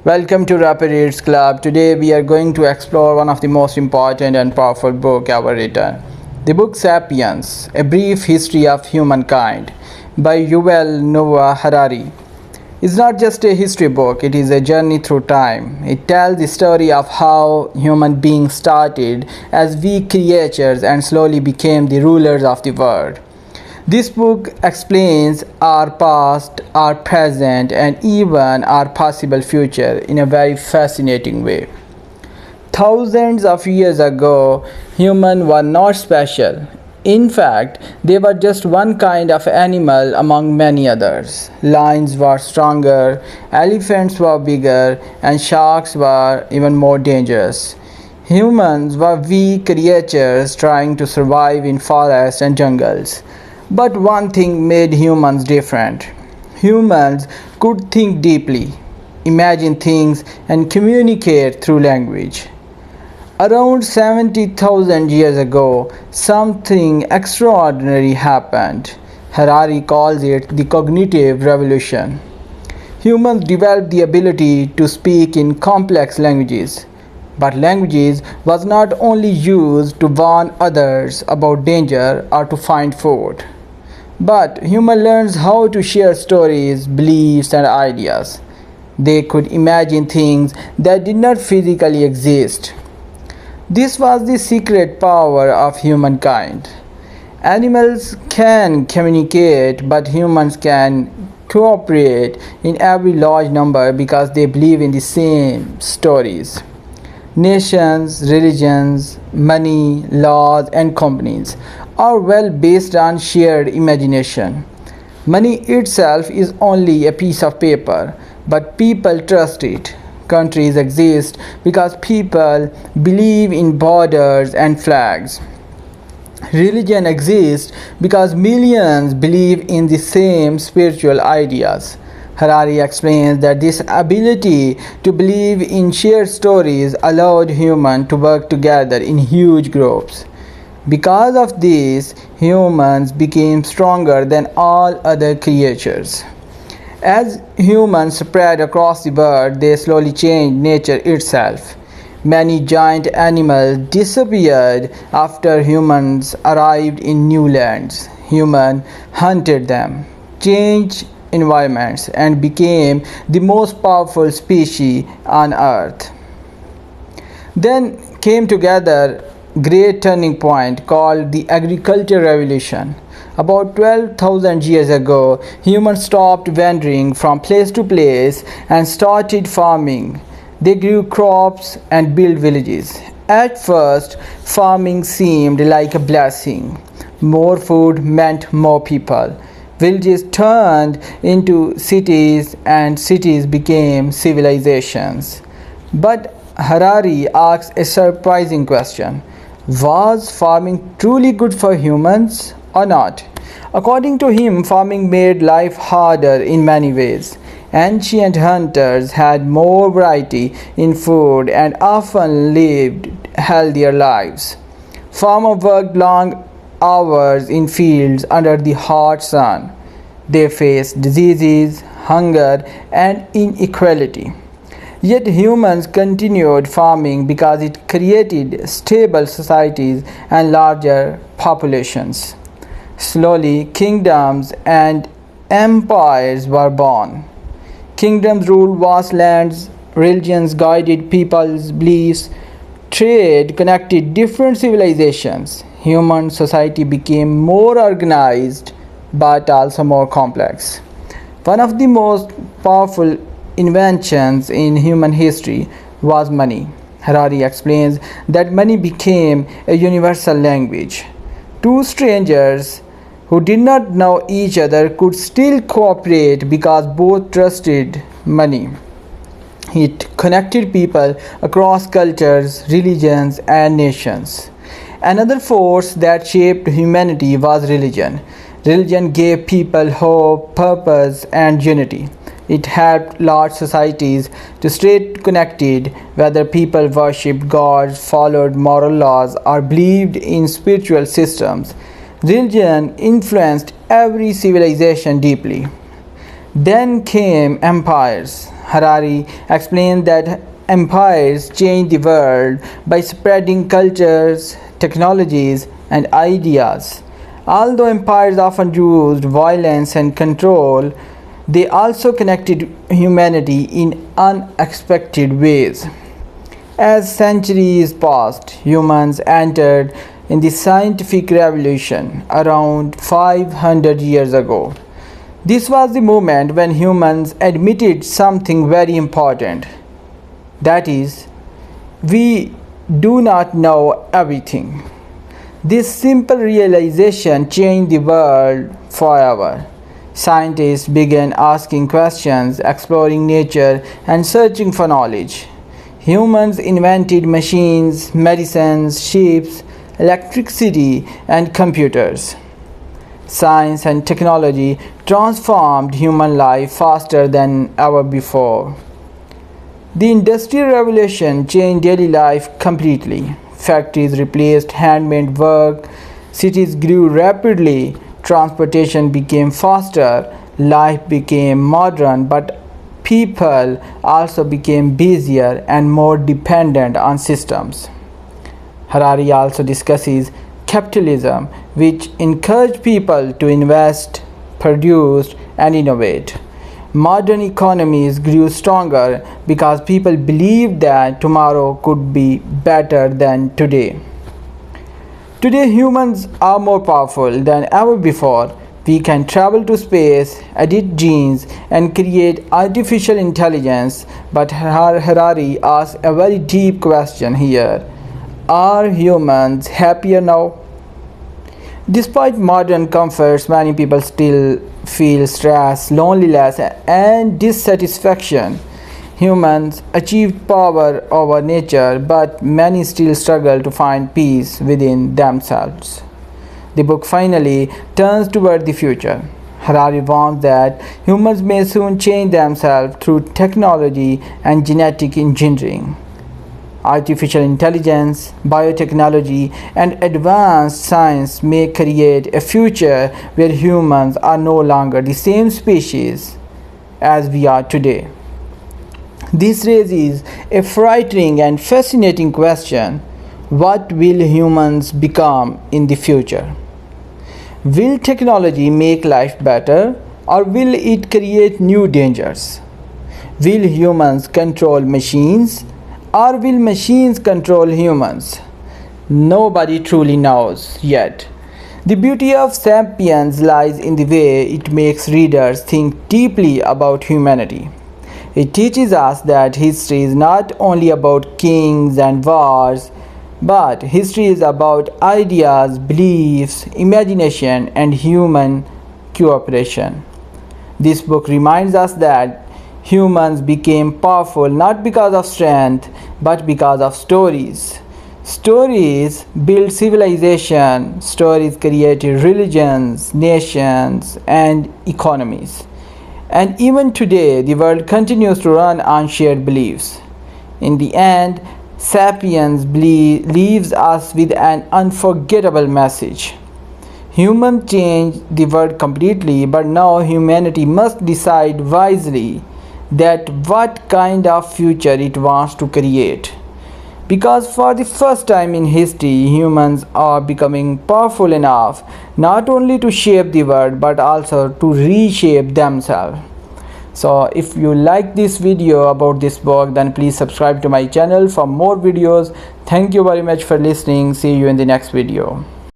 Welcome to Rapid Reads Club. Today we are going to explore one of the most important and powerful books ever written. The book Sapiens, A Brief History of Humankind by Yuval Noah Harari. It's not just a history book, it is a journey through time. It tells the story of how human beings started as weak creatures and slowly became the rulers of the world. This book explains our past, our present, and even our possible future in a very fascinating way. Thousands of years ago, humans were not special. In fact, they were just one kind of animal among many others. Lions were stronger, elephants were bigger, and sharks were even more dangerous. Humans were weak creatures trying to survive in forests and jungles. But one thing made humans different. Humans could think deeply, imagine things, and communicate through language. Around 70,000 years ago, something extraordinary happened. Harari calls it the cognitive revolution. Humans developed the ability to speak in complex languages. But languages was not only used to warn others about danger or to find food. But human learns how to share stories, beliefs, and ideas. They could imagine things that did not physically exist. This was the secret power of humankind. Animals can communicate, but humans can cooperate in every large number because they believe in the same stories. Nations, religions, money, laws, and companies are well based on shared imagination. Money itself is only a piece of paper, but people trust it. Countries exist because people believe in borders and flags. Religion exists because millions believe in the same spiritual ideas. Harari explains that this ability to believe in shared stories allowed humans to work together in huge groups. Because of this, humans became stronger than all other creatures. As humans spread across the world, they slowly changed nature itself. Many giant animals disappeared after humans arrived in new lands. Humans hunted them, changed environments, and became the most powerful species on earth. Then came together great turning point called the agricultural revolution. About 12,000 years ago, humans stopped wandering from place to place and started farming. They grew crops and built villages. At first, farming seemed like a blessing. More food meant more people. Villages turned into cities and cities became civilizations. But Harari asks a surprising question. Was farming truly good for humans or not? According to him, farming made life harder in many ways. Ancient hunters had more variety in food and often lived healthier lives. Farmers worked long hours in fields under the hot sun. They faced diseases, hunger, and inequality. Yet humans continued farming because it created stable societies and larger populations. Slowly, kingdoms and empires were born. Kingdoms ruled vast lands, religions guided people's beliefs, trade connected different civilizations. Human society became more organized but also more complex. One of the most powerful inventions in human history was money. Harari explains that money became a universal language. Two strangers who did not know each other could still cooperate because both trusted money. It connected people across cultures, religions, and nations. Another force that shaped humanity was religion. Religion gave people hope, purpose, and unity. It helped large societies to stay connected, whether people worshipped gods, followed moral laws, or believed in spiritual systems. Religion influenced every civilization deeply. Then came empires. Harari explained that empires changed the world by spreading cultures, technologies, and ideas. Although empires often used violence and control, they also connected humanity in unexpected ways. As centuries passed, humans entered in the scientific revolution around 500 years ago. This was the moment when humans admitted something very important. That is, we do not know everything. This simple realization changed the world forever. Scientists began asking questions, exploring nature, and searching for knowledge. Humans invented machines, medicines, ships, electricity, and computers. Science and technology transformed human life faster than ever before. The Industrial Revolution changed daily life completely. Factories replaced handmade work, cities grew rapidly, transportation became faster, life became modern, but people also became busier and more dependent on systems. Harari also discusses capitalism, which encouraged people to invest, produce, and innovate. Modern economies grew stronger because people believed that tomorrow could be better than today. Today, humans are more powerful than ever before. We can travel to space, edit genes, and create artificial intelligence. But Harari asks a very deep question here. Are humans happier now? Despite modern comforts, many people still feel stress, loneliness, and dissatisfaction. Humans achieved power over nature, but many still struggle to find peace within themselves. The book finally turns toward the future. Harari warns that humans may soon change themselves through technology and genetic engineering. Artificial intelligence, biotechnology, and advanced science may create a future where humans are no longer the same species as we are today. This raises a frightening and fascinating question. What will humans become in the future? Will technology make life better, or will it create new dangers? Will humans control machines, or will machines control humans? Nobody truly knows yet. The beauty of Sapiens lies in the way it makes readers think deeply about humanity. It teaches us that history is not only about kings and wars, but history is about ideas, beliefs, imagination, and human cooperation. This book reminds us that humans became powerful not because of strength, but because of stories. Stories build civilization, stories created religions, nations, and economies. And even today, the world continues to run on shared beliefs. In the end, Sapiens leaves us with an unforgettable message. Humans changed the world completely, but now humanity must decide wisely that what kind of future it wants to create. Because for the first time in history, humans are becoming powerful enough not only to shape the world but also to reshape themselves. So if you like this video about this book, then please subscribe to my channel for more videos. Thank you very much for listening. See you in the next video.